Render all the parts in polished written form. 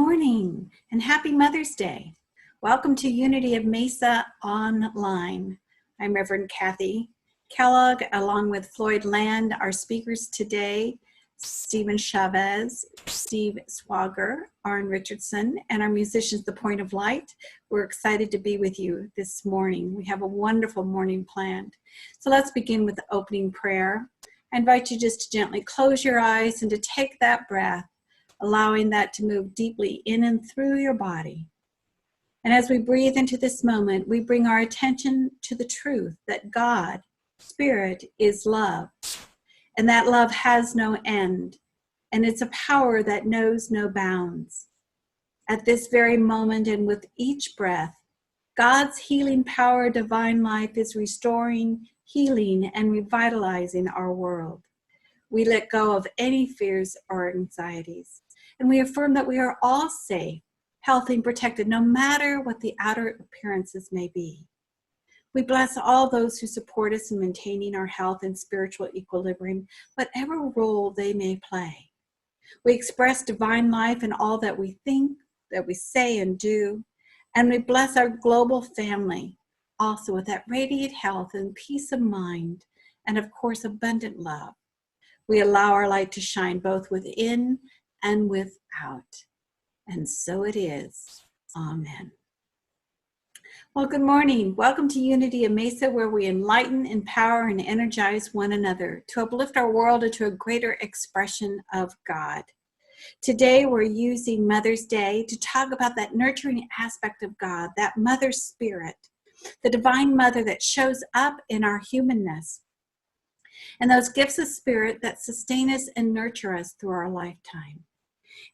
morning and happy Mother's Day. Welcome to Unity of Mesa Online. I'm Reverend Kathy Kellogg, along with Floyd Land. Our speakers today, Chavez, Swauger, Arne, Richardson, and our musicians, The Point of Light. We're excited to be with you this morning. We have a wonderful morning planned. So let's begin with the opening prayer. I invite you just to gently close your eyes and to take that breath, allowing that to move deeply in and through your body. And as we breathe into this moment, we bring our attention to the truth that God, Spirit, is love, and that love has no end, and it's a power that knows no bounds. At this very moment and with each breath, God's healing power, divine life is restoring, healing, and revitalizing our world. We let go of any fears or anxieties, and we affirm that we are all safe, healthy, and protected, no matter what the outer appearances may be. We bless all those who support us in maintaining our health and spiritual equilibrium, whatever role they may play. We express divine life in all that we think, that we say and do, and we bless our global family, also with that radiant health and peace of mind, and of course, abundant love. We allow our light to shine both within and without. And so it is. Amen. Well, good morning. Welcome to Unity of Mesa, where we enlighten, empower, and energize one another to uplift our world into a greater expression of God. Today, we're using Mother's Day to talk about that nurturing aspect of God, that mother spirit, the divine mother that shows up in our humanness, and those gifts of spirit that sustain us and nurture us through our lifetime.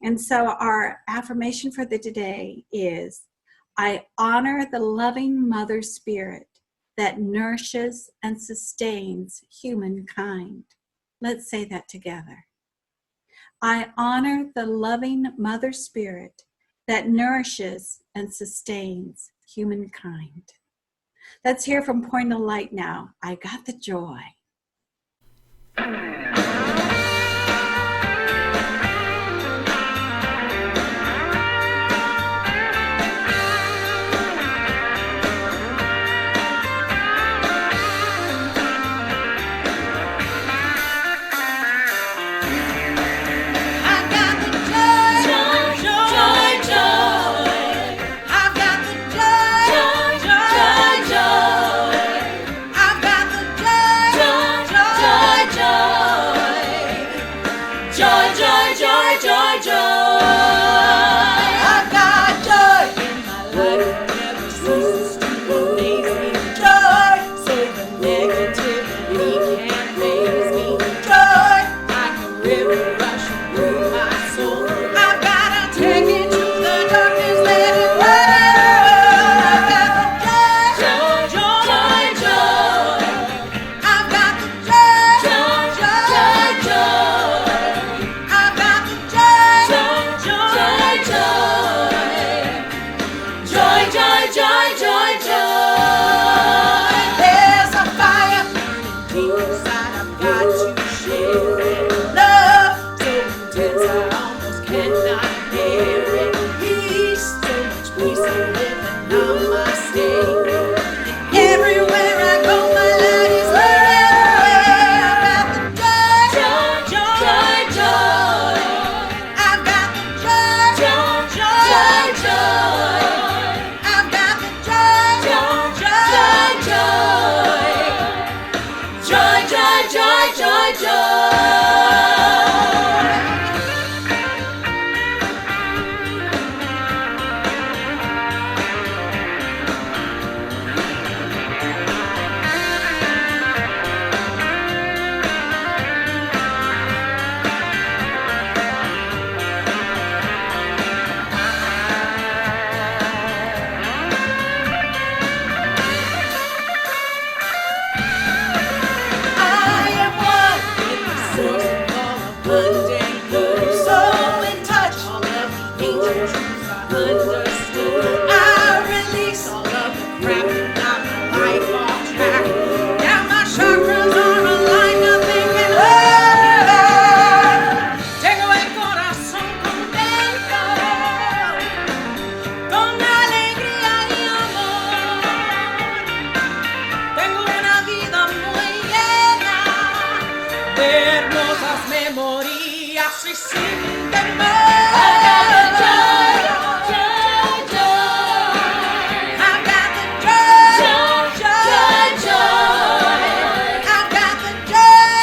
And so our affirmation for the today is, I honor the loving mother spirit that nourishes and sustains humankind. Let's say that together. I honor the loving mother spirit that nourishes and sustains humankind. Let's hear from Point of Light now. I got the joy. Joy. Receive the more. I got the joy, joy, joy. I got the joy, joy, joy. I got the joy,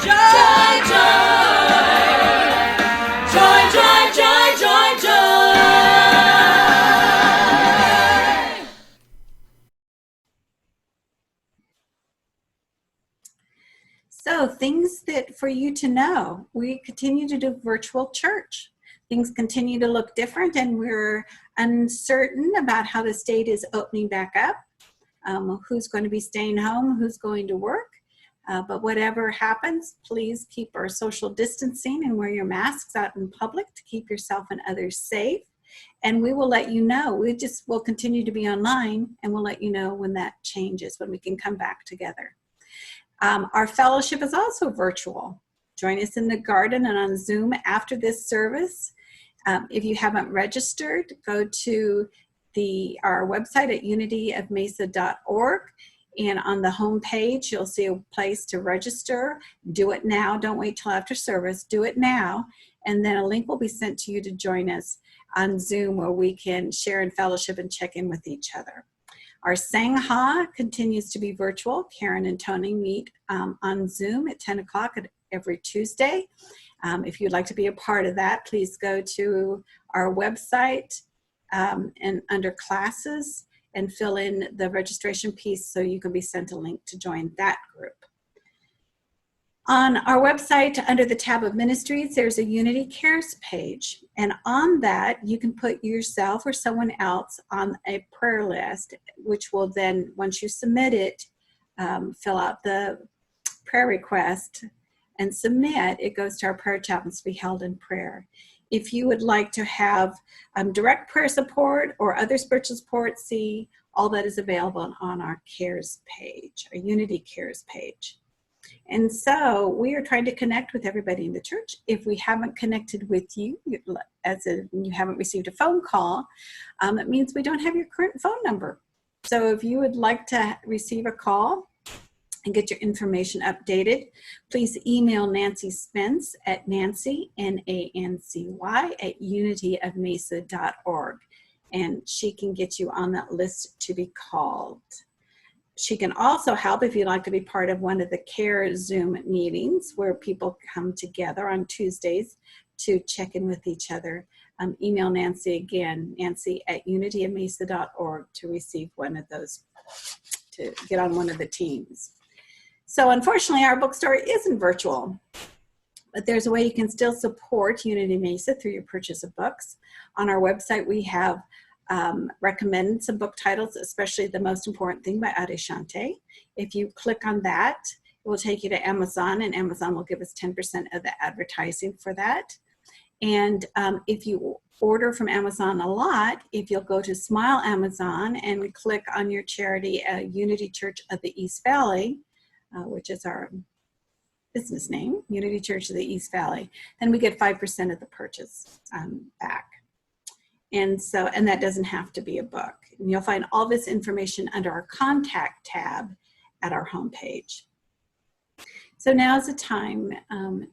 joy, joy. Joy, joy, joy, joy, joy. So things that for you to know, we continue to do virtual church. Things continue to look different, and we're uncertain about how the state is opening back up, who's going to be staying home, who's going to work. But whatever happens, please keep our social distancing and wear your masks out in public to keep yourself and others safe. And we will let you know. We'll continue to be online, and we'll let you know when that changes, when we can come back together. Our fellowship is also virtual. Join us in the garden and on Zoom after this service. If you haven't registered, go to our website at unityofmesa.org, and on the home page you'll see a place to register. Do it now. Don't wait till after service. Do it now, and then a link will be sent to you to join us on Zoom, where we can share in fellowship and check in with each other. Our Sangha continues to be virtual. Karen and Tony meet on Zoom at 10 o'clock every Tuesday. If you'd like to be a part of that, please go to our website and under classes and fill in the registration piece so you can be sent a link to join that group. On our website, under the tab of ministries, there's a Unity Cares page. And on that, you can put yourself or someone else on a prayer list, which will then, once you submit it, fill out the prayer request and submit, it goes to our prayer chaplains to be held in prayer. If you would like to have direct prayer support or other spiritual support, see all that is available on our Cares page, our Unity Cares page. And so we are trying to connect with everybody in the church. If we haven't connected with you, you haven't received a phone call, it means we don't have your current phone number. So if you would like to receive a call and get your information updated, please email Nancy Spence at Nancy, Nancy, at unityofmesa.org. And she can get you on that list to be called. She can also help if you'd like to be part of one of the CARE Zoom meetings where people come together on Tuesdays to check in with each other. Email Nancy again, Nancy at unityofmesa.org to receive one of those, to get on one of the teams. So unfortunately, our bookstore isn't virtual, but there's a way you can still support Unity Mesa through your purchase of books. On our website, we have recommended some book titles, especially The Most Important Thing by Adeshante. If you click on that, it will take you to Amazon, and Amazon will give us 10% of the advertising for that. And if you order from Amazon a lot, if you'll go to Smile Amazon and click on your charity, Unity Church of the East Valley, which is our business name, Unity Church of the East Valley, then we get 5% of the purchase back. And that doesn't have to be a book. And you'll find all this information under our contact tab at our homepage. So now is the time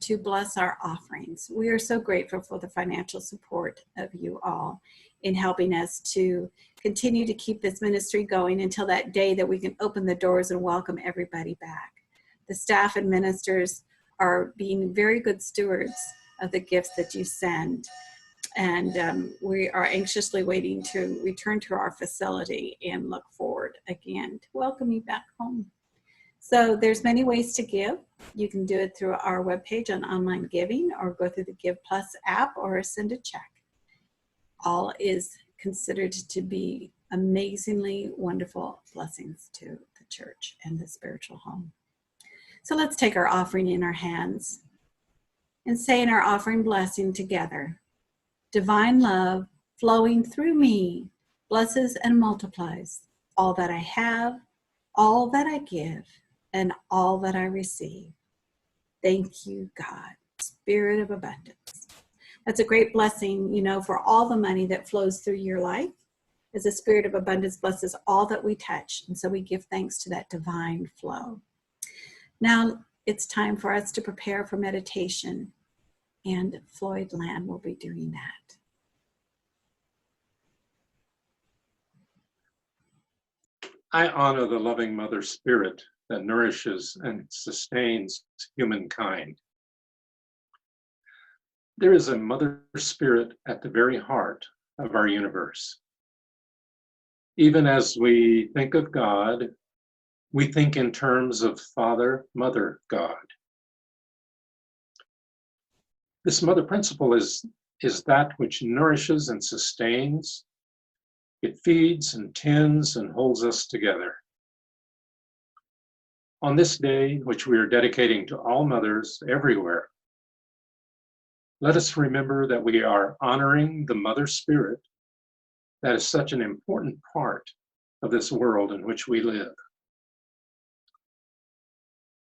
to bless our offerings. We are so grateful for the financial support of you all in helping us to continue to keep this ministry going until that day that we can open the doors and welcome everybody back. The staff and ministers are being very good stewards of the gifts that you send. And we are anxiously waiting to return to our facility and look forward again to welcome you back home. So there's many ways to give. You can do it through our webpage on online giving, or go through the Give Plus app, or send a check. All is considered to be amazingly wonderful blessings to the church and the spiritual home. So let's take our offering in our hands and say in our offering blessing together: divine love flowing through me blesses and multiplies all that I have, all that I give, and all that I receive. Thank you, God, Spirit of abundance. That's a great blessing, for all the money that flows through your life, as the Spirit of abundance blesses all that we touch. And so we give thanks to that divine flow. Now it's time for us to prepare for meditation. and Floyd Land will be doing that. I honor the loving mother spirit that nourishes and sustains humankind. There is a mother spirit at the very heart of our universe. Even as we think of God, we think in terms of Father, Mother, God. This mother principle is that which nourishes and sustains. It feeds and tends and holds us together. On this day, which we are dedicating to all mothers everywhere, let us remember that we are honoring the mother spirit that is such an important part of this world in which we live.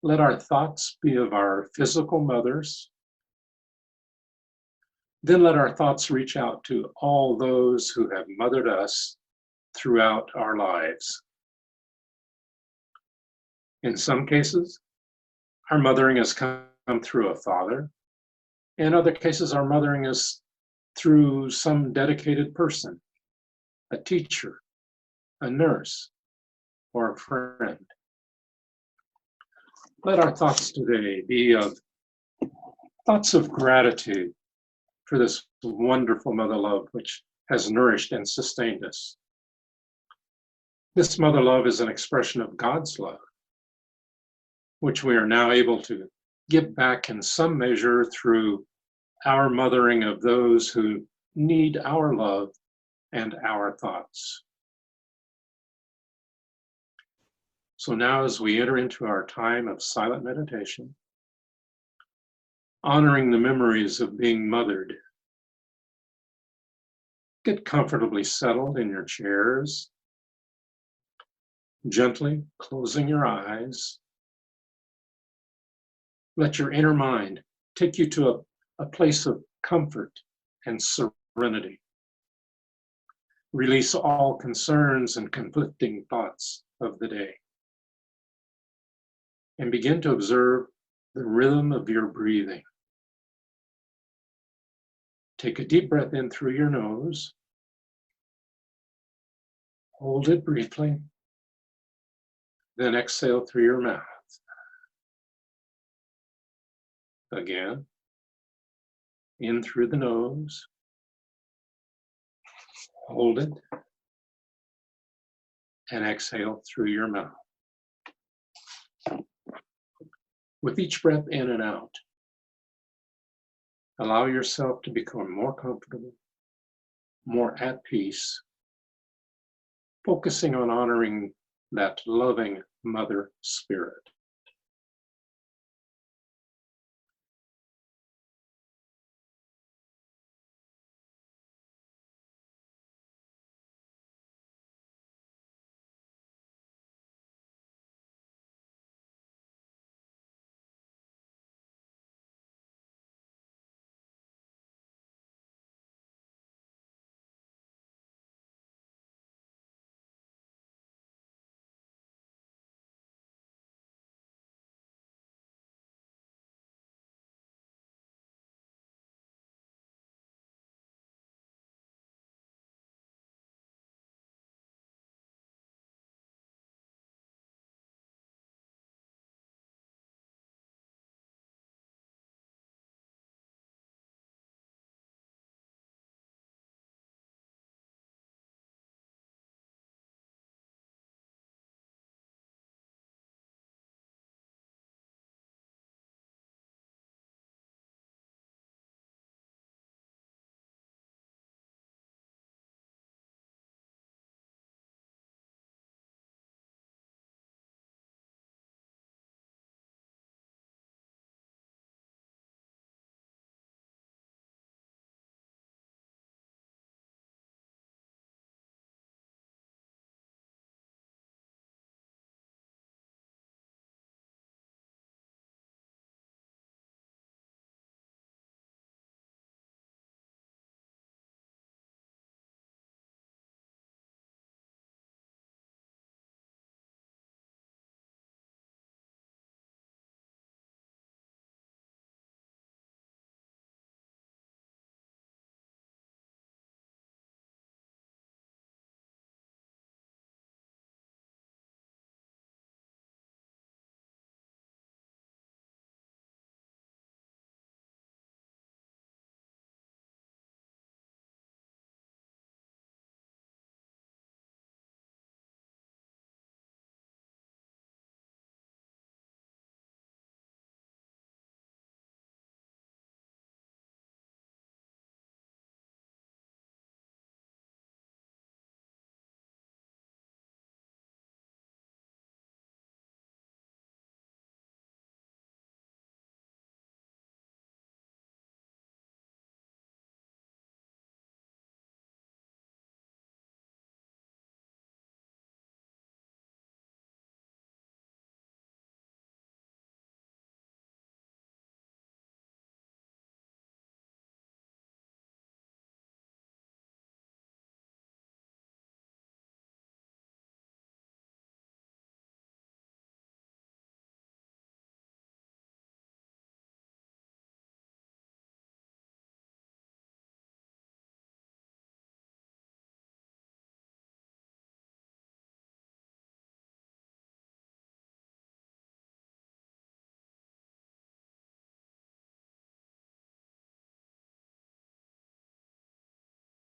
Let our thoughts be of our physical mothers. Then let our thoughts reach out to all those who have mothered us throughout our lives. In some cases, our mothering has come through a father. In other cases, our mothering is through some dedicated person, a teacher, a nurse, or a friend. Let our thoughts today be of thoughts of gratitude for this wonderful mother love which has nourished and sustained us. This mother love is an expression of God's love, which we are now able to give back in some measure through our mothering of those who need our love and our thoughts. So now, as we enter into our time of silent meditation, honoring the memories of being mothered, get comfortably settled in your chairs, gently closing your eyes. Let your inner mind take you to a place of comfort and serenity. Release all concerns and conflicting thoughts of the day. And begin to observe the rhythm of your breathing. Take a deep breath in through your nose. Hold it briefly. Then exhale through your mouth. Again, in through the nose. Hold it. And exhale through your mouth. With each breath in and out, allow yourself to become more comfortable, more at peace, focusing on honoring that loving mother spirit.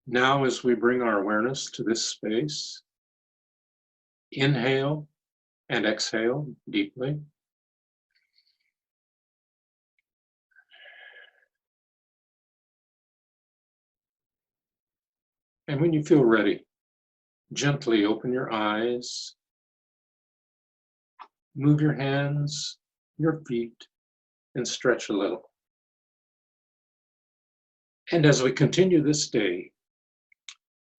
Now, as we bring our awareness to this space, inhale and exhale deeply. And when you feel ready, gently open your eyes, move your hands, your feet, and stretch a little. And as we continue this day,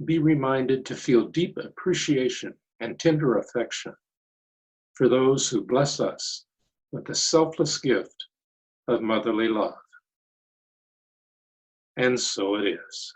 be reminded to feel deep appreciation and tender affection for those who bless us with the selfless gift of motherly love. And so it is.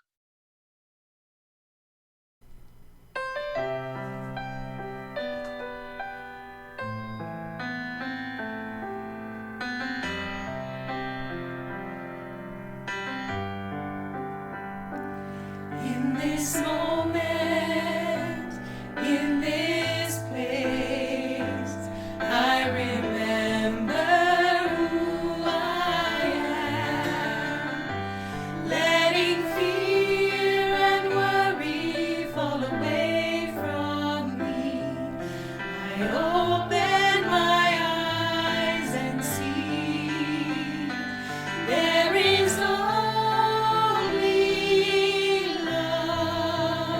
In this moment, in this place, I remember who I am, letting fear and worry fall away from me. I open my eyes and see there is only love.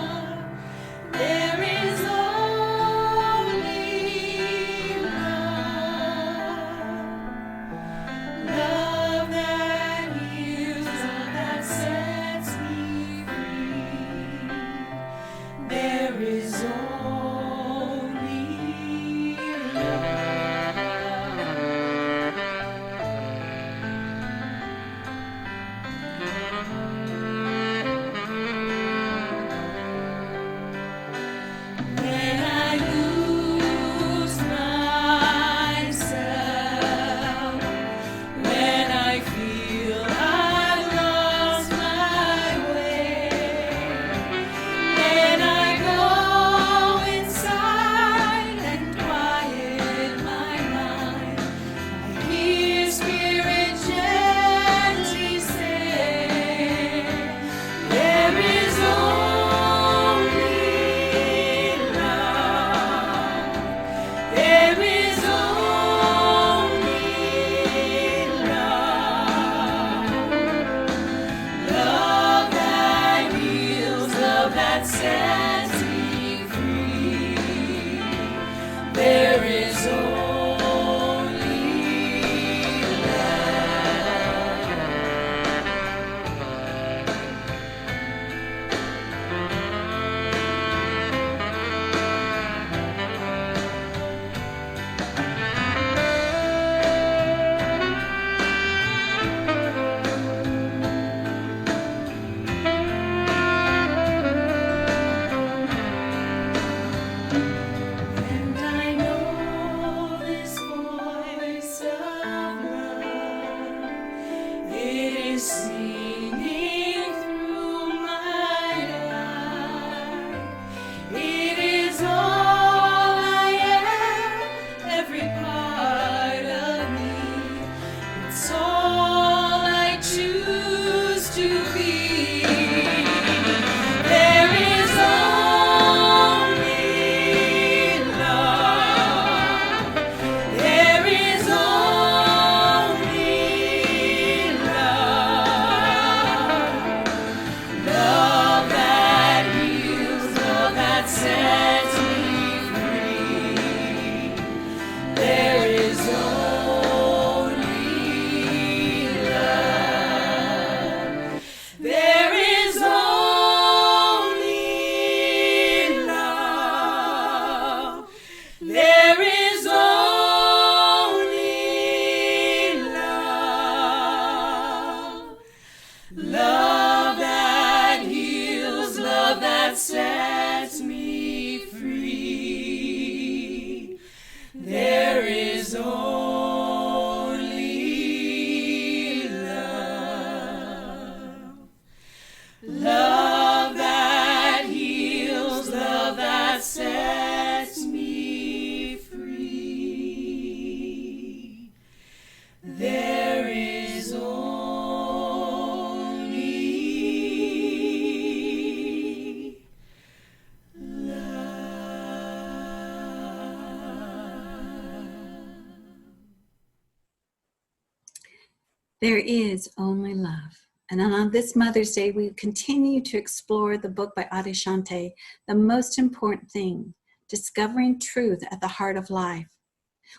There is only love. And on this Mother's Day, we continue to explore the book by Adishante, The Most Important Thing, Discovering Truth at the Heart of Life.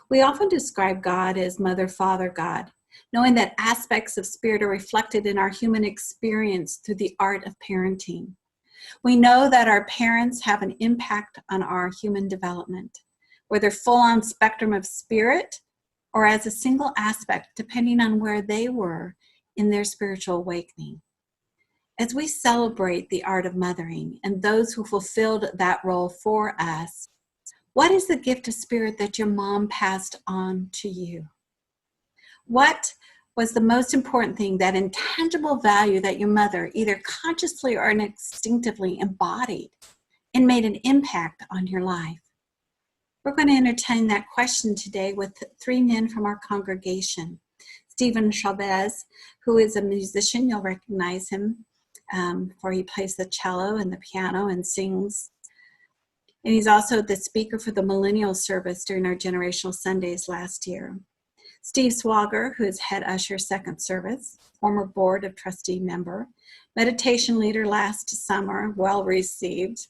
We often describe God as Mother, Father, God, knowing that aspects of spirit are reflected in our human experience through the art of parenting. We know that our parents have an impact on our human development, whether full-on spectrum of spirit or as a single aspect, depending on where they were in their spiritual awakening. As we celebrate the art of mothering and those who fulfilled that role for us, what is the gift of spirit that your mom passed on to you? What was the most important thing, that intangible value that your mother either consciously or instinctively embodied and made an impact on your life? We're going to entertain that question today with three men from our congregation. Stephen Chavez, who is a musician, you'll recognize him, for he plays the cello and the piano and sings. And he's also the speaker for the millennial service during our generational Sundays last year. Steve Swauger, who is head usher second service, former board of trustee member, meditation leader last summer, well received.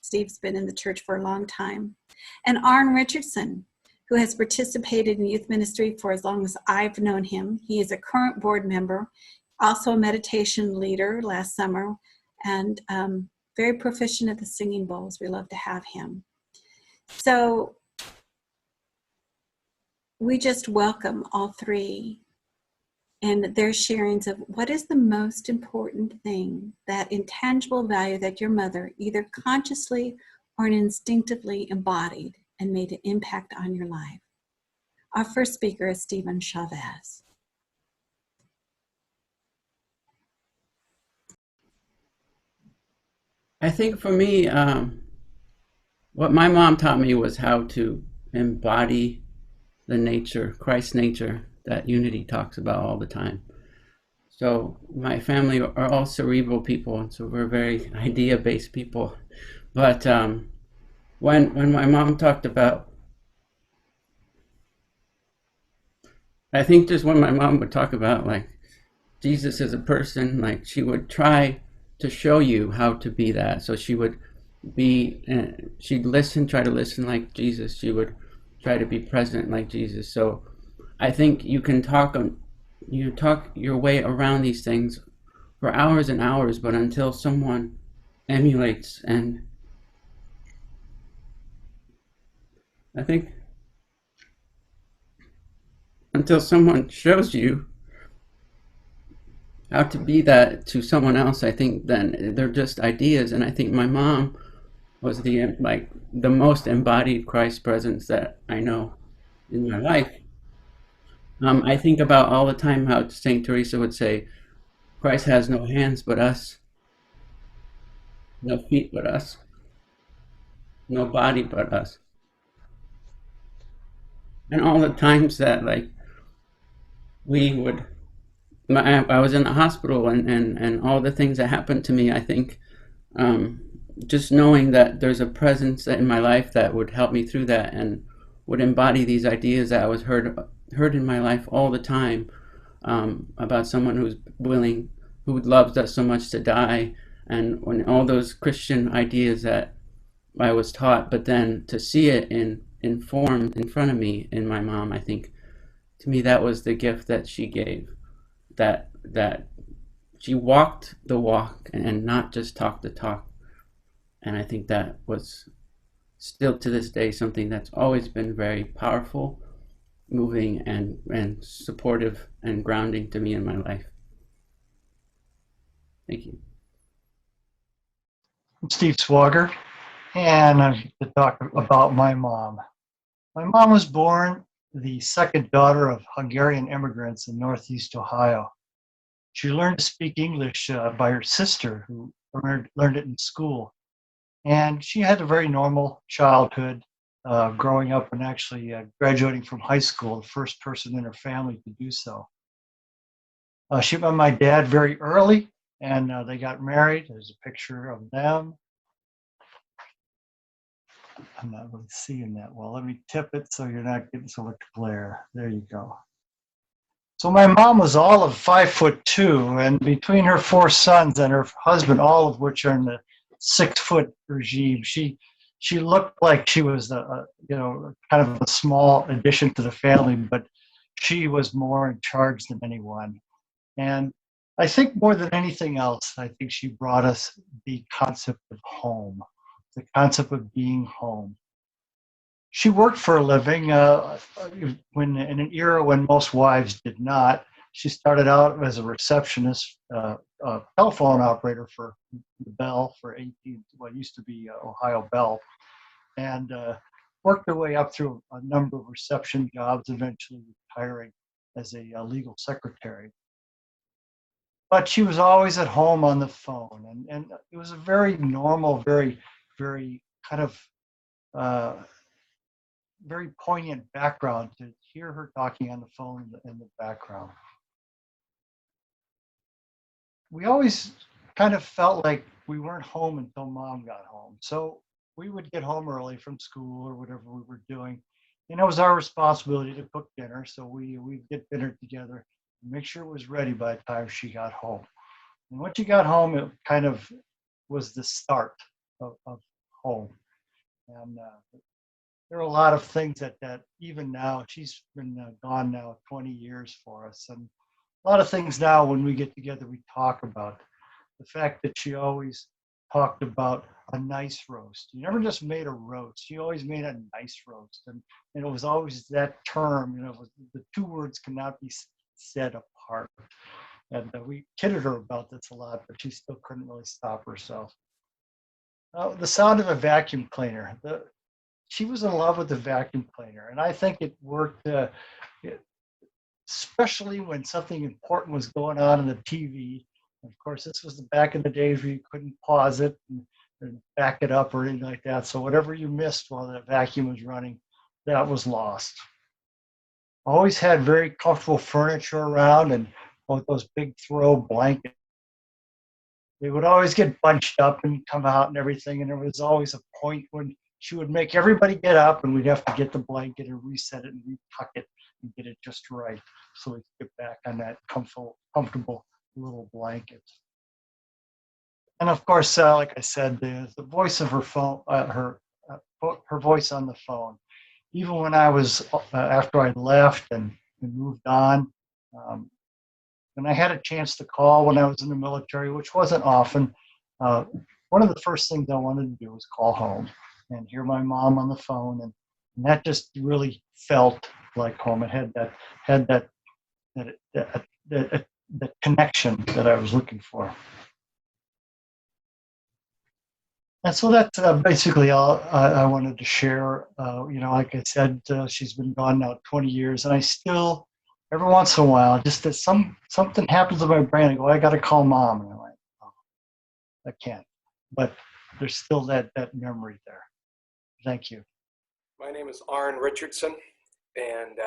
Steve's been in the church for a long time. And Arne Richardson, who has participated in youth ministry for as long as I've known him. He is a current board member, also a meditation leader last summer, and very proficient at the singing bowls. We love to have him. So we just welcome all three and their sharings of what is the most important thing, that intangible value that your mother either consciously or instinctively embodied and made an impact on your life. Our first speaker is Stephen Chavez. I think for me, what my mom taught me was how to embody the nature, Christ's nature, that Unity talks about all the time. So my family are all cerebral people, and so we're very idea-based people. But when my mom talked about, I think just when my mom would talk about like Jesus as a person, like she would try to show you how to be that. So she would be, she'd try to listen like Jesus. She would try to be present like Jesus. So I think you can talk your way around these things for hours and hours, but until someone emulates, and I think until someone shows you how to be that to someone else, I think then they're just ideas. And I think my mom was the most embodied Christ presence that I know in my life. I think about all the time how Saint Teresa would say, Christ has no hands but us, no feet but us, no body but us. And all the times that like I was in the hospital, and all the things that happened to me, I think just knowing that there's a presence in my life that would help me through that and would embody these ideas that I was heard in my life all the time, about someone who loves us so much to die, and when all those Christian ideas that I was taught, but then to see it informed in front of me in my mom, I think to me that was the gift that she gave, that she walked the walk and not just talked the talk. And I think that was still to this day something that's always been very powerful, moving, and supportive and grounding to me in my life. Thank you. I'm Steve Swauger, and I'm here to talk about my mom. My mom was born the second daughter of Hungarian immigrants in Northeast Ohio. She learned to speak English by her sister, who learned it in school. And she had a very normal childhood, growing up and actually graduating from high school, the first person in her family to do so. She met my dad very early, and they got married. There's a picture of them. I'm not really seeing that well. Let me tip it so you're not getting so much glare. There you go. So my mom was all of 5'2", and between her 4 sons and her husband, all of which are in the 6-foot regime, she looked like she was kind of a small addition to the family, but she was more in charge than anyone. And I think more than anything else, I think she brought us the concept of home, the concept of being home. She worked for a living when in an era when most wives did not. She started out as a receptionist, a telephone operator for the Bell for 18, what used to be Ohio Bell, and worked her way up through a number of reception jobs, eventually retiring as a legal secretary. But she was always at home on the phone, and it was a very normal, very, very kind of very poignant background to hear her talking on the phone in the background. We always kind of felt like we weren't home until mom got home. So we would get home early from school or whatever we were doing. And it was our responsibility to cook dinner. So we'd get dinner together and make sure it was ready by the time she got home. And when she got home, it kind of was the start of home. And there are a lot of things that even now, she's been gone now 20 years for us. And a lot of things now when we get together, we talk about the fact that she always talked about a nice roast. You never just made a roast. She always made a nice roast. And it was always that term, the two words cannot be said apart. And we kidded her about this a lot, but she still couldn't really stop herself. The sound of a vacuum cleaner. She was in love with the vacuum cleaner, and I think it worked, especially when something important was going on the TV. Of course, this was back in the days where you couldn't pause it and back it up or anything like that. So whatever you missed while that vacuum was running, that was lost. Always had very comfortable furniture around, and with those big throw blankets. They would always get bunched up and come out and everything, and there was always a point when she would make everybody get up, and we'd have to get the blanket and reset it and retuck it and get it just right so we could get back on that comfortable little blanket. And of course, like I said, the voice of her phone, her voice on the phone. Even when I was after I left and moved on, when I had a chance to call when I was in the military, which wasn't often, one of the first things I wanted to do was call home and hear my mom on the phone, and that just really felt like home. It had that connection that I was looking for. And so that's basically all I wanted to share. Like I said, she's been gone now 20 years, and I still, every once in a while, just that something happens in my brain. I go, I got to call mom, and I'm like, oh, I can't. But there's still that memory there. Thank you. My name is Arne Richardson, and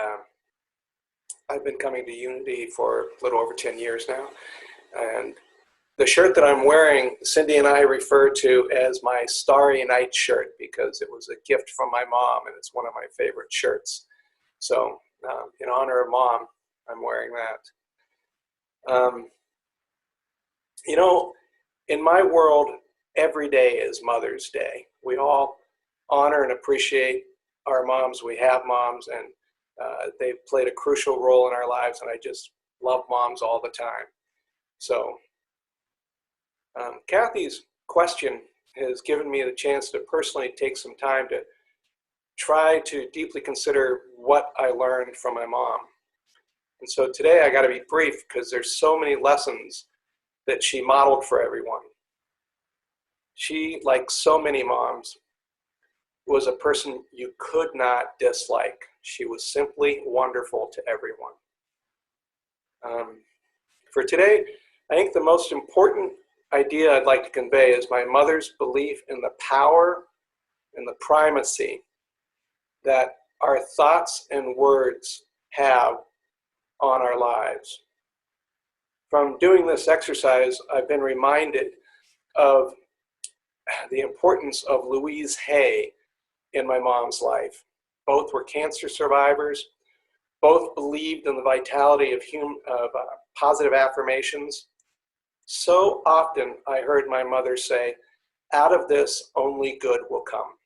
I've been coming to Unity for a little over 10 years now. And the shirt that I'm wearing, Cindy and I refer to as my Starry Night shirt because it was a gift from my mom, and it's one of my favorite shirts. So in honor of mom, I'm wearing that. In my world, every day is Mother's Day. We all honor and appreciate our moms. We have moms, and they've played a crucial role in our lives, and I just love moms all the time. So Kathy's question has given me the chance to personally take some time to try to deeply consider what I learned from my mom. And so today I got to be brief because there's so many lessons that she modeled for everyone. She, like so many moms, was a person you could not dislike. She was simply wonderful to everyone. For today, I think the most important idea I'd like to convey is my mother's belief in the power and the primacy that our thoughts and words have on our lives. From doing this exercise, I've been reminded of the importance of Louise Hay in my mom's life. Both were cancer survivors. both believed in the vitality of positive affirmations. So often I heard my mother say, "Out of this, only good will come."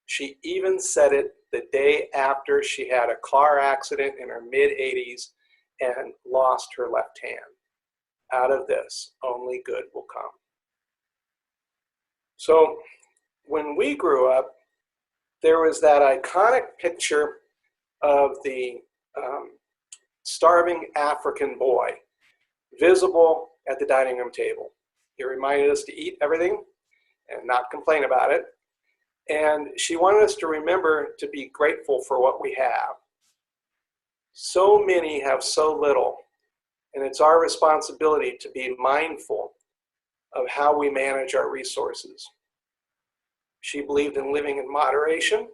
She even said it the day after she had a car accident in her mid-80s and lost her left hand. Out of this, only good will come. So when we grew up, there was that iconic picture of the starving African boy, visible at the dining room table. He reminded us to eat everything and not complain about it. And she wanted us to remember to be grateful for what we have. So many have so little, and it's our responsibility to be mindful of how we manage our resources. She believed in living in moderation,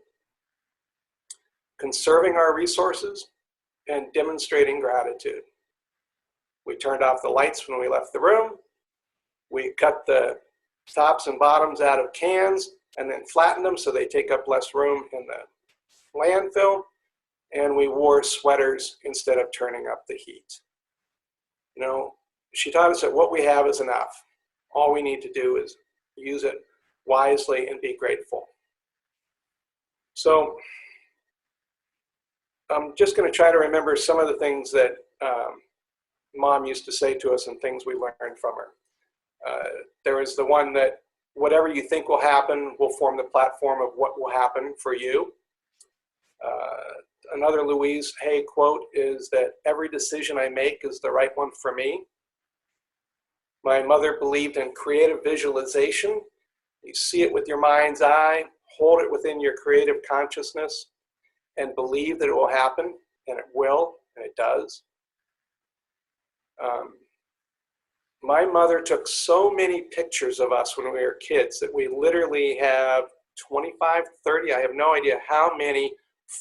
conserving our resources, and demonstrating gratitude. We turned off the lights when we left the room. We cut the tops and bottoms out of cans and then flattened them so they take up less room in the landfill. And we wore sweaters instead of turning up the heat. You know, she taught us that what we have is enough. All we need to do is use it wisely and be grateful. So I'm just going to try to remember some of the things that Mom used to say to us and things we learned from her. There was the one that whatever you think will happen will form the platform of what will happen for you. Another Louise Hay quote is that every decision I make is the right one for me. My mother believed in creative visualization. You see it with your mind's eye, hold it within your creative consciousness, and believe that it will happen, and it will, and it does. My mother took so many pictures of us when we were kids that we literally have 25, 30, I have no idea how many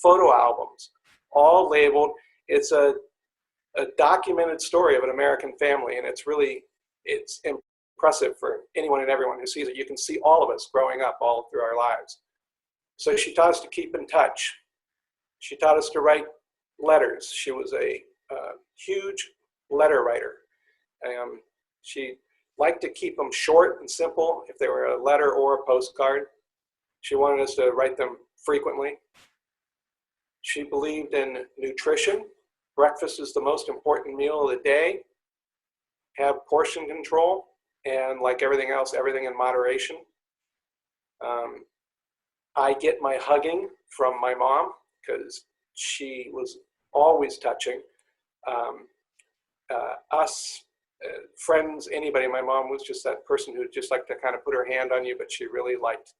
photo albums, all labeled. It's a documented story of an American family, and it's impressive for anyone and everyone who sees it. You can see all of us growing up all through our lives. So she taught us to keep in touch. She taught us to write letters. She was a huge letter writer. She liked to keep them short and simple if they were a letter or a postcard. She wanted us to write them frequently. She believed in nutrition. Breakfast is the most important meal of the day. Have portion control, and like everything else, everything in moderation. I get my hugging from my mom because she was always touching. Friends, anybody. My mom was just that person who just liked to kind of put her hand on you, but she really liked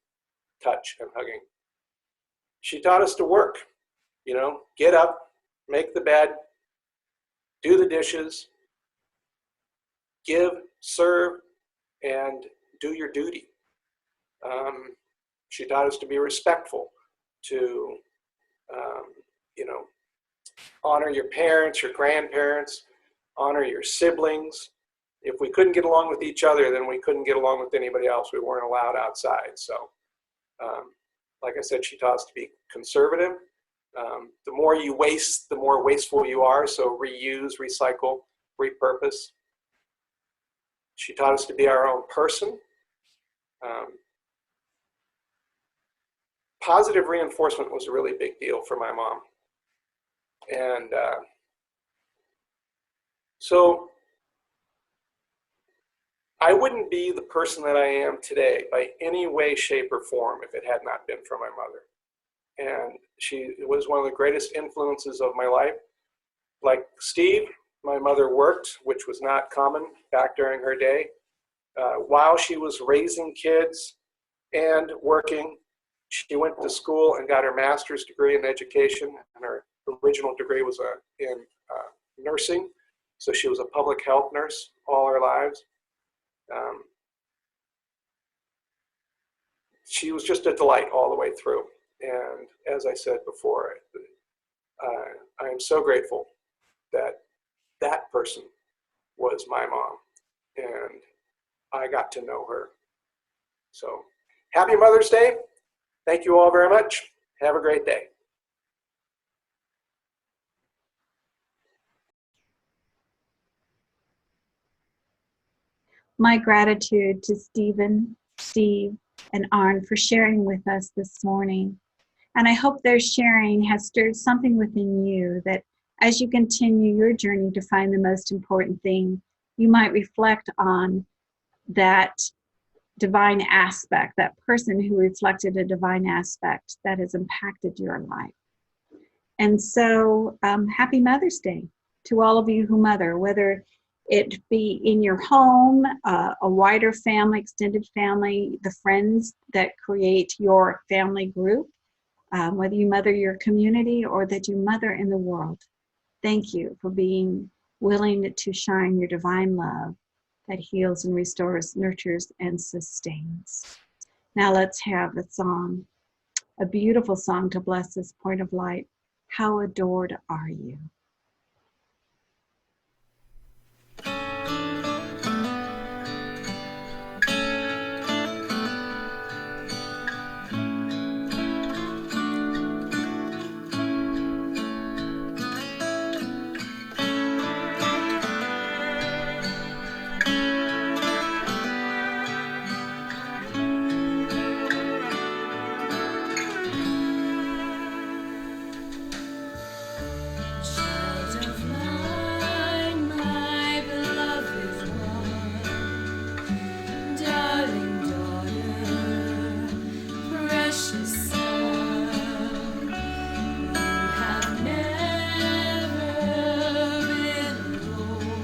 touch and hugging. She taught us to work, you know, get up, make the bed, do the dishes, give, serve, and do your duty. She taught us to be respectful, to, honor your parents, your grandparents, honor your siblings. If we couldn't get along with each other, then we couldn't get along with anybody else. We weren't allowed outside. So, like I said, she taught us to be conservative. The more you waste, the more wasteful you are. So reuse, recycle, repurpose. She taught us to be our own person. Positive reinforcement was a really big deal for my mom. And so I wouldn't be the person that I am today by any way, shape, or form if it had not been for my mother. And she was one of the greatest influences of my life. Like Steve, my mother worked, which was not common back during her day. While she was raising kids and working, she went to school and got her master's degree in education, and her original degree was in nursing. So she was a public health nurse all her lives. She was just a delight all the way through. And as I said before, I am so grateful that that person was my mom, and I got to know her. So happy Mother's Day. Thank you all very much. Have a great day. My gratitude to Stephen, Steve, and Arne for sharing with us this morning. And I hope their sharing has stirred something within you that as you continue your journey to find the most important thing, you might reflect on that divine aspect, that person who reflected a divine aspect that has impacted your life. And so happy Mother's Day to all of you who mother, whether it be in your home, a wider family, extended family, the friends that create your family group, whether you mother your community or that you mother in the world. Thank you for being willing to shine your divine love that heals and restores, nurtures, and sustains. Now let's have a song, a beautiful song to bless this point of light. How adored are you? Child of mine, my beloved one, darling daughter, precious son, you have never been alone.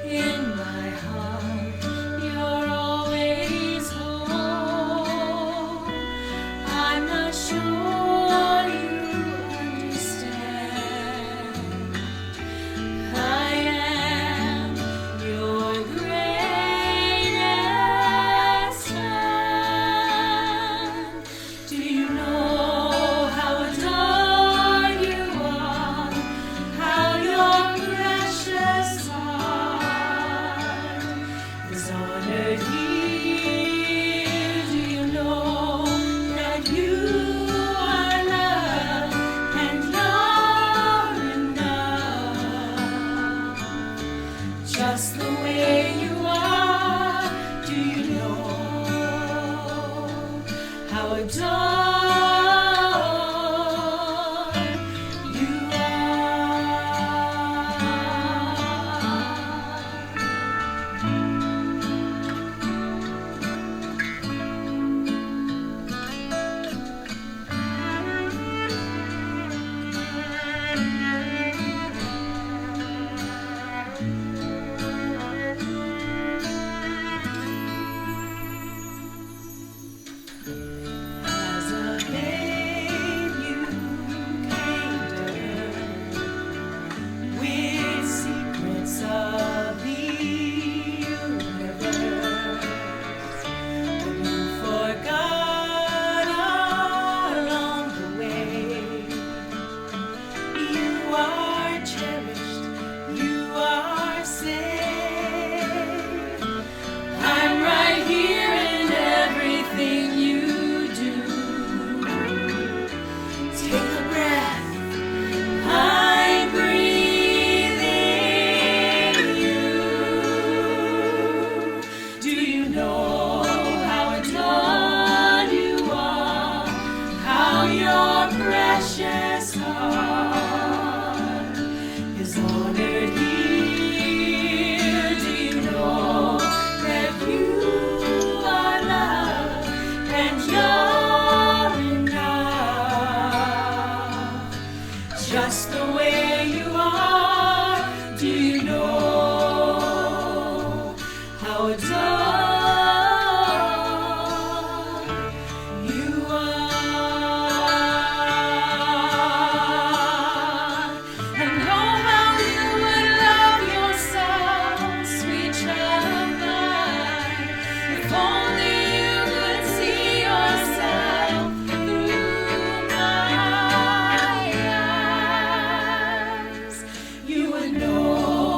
In my heart, you're always home. I'm not sure you understand. I am your greatest fan. Do you know how adored you are? How your precious heart is honored here. Do you know that you are loved and you're enough? Just the way you are. Do you know how adored you As a babe, you came to earth with secrets of the universe, but you forgot along the way. You are cherished, you are safe. I'm right here in everything you do. Take a breath, I'm breathing you. Do you know how adored you are? How your precious heart is honored here. Do you know that you are loved and you're enough? Just the way you are. Do you know how adored you are? And oh, how you would love yourself, sweet child of mine, if only you could see yourself through my eyes. You would know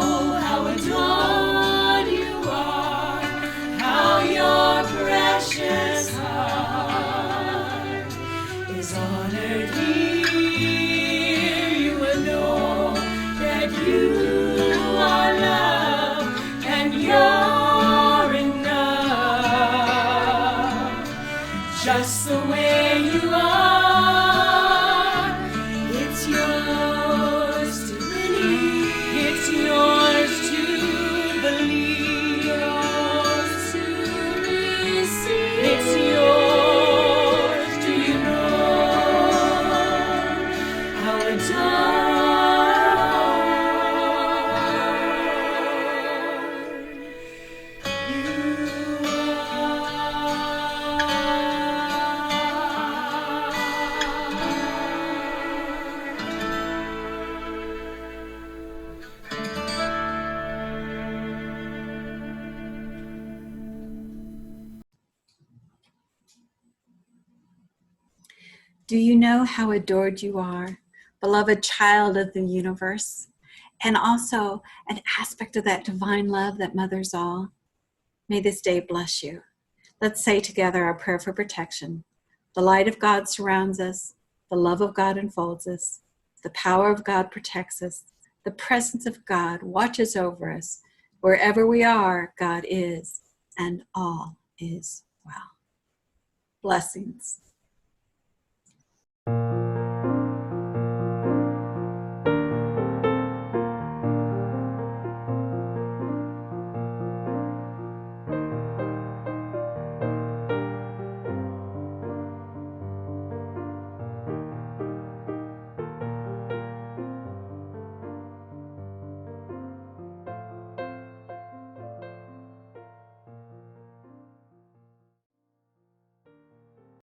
Do you know how adored you are, beloved child of the universe, and also an aspect of that divine love that mothers all? May this day bless you. Let's say together our prayer for protection. The light of God surrounds us. The love of God enfolds us. The power of God protects us. The presence of God watches over us. Wherever we are, God is, and all is well. Blessings.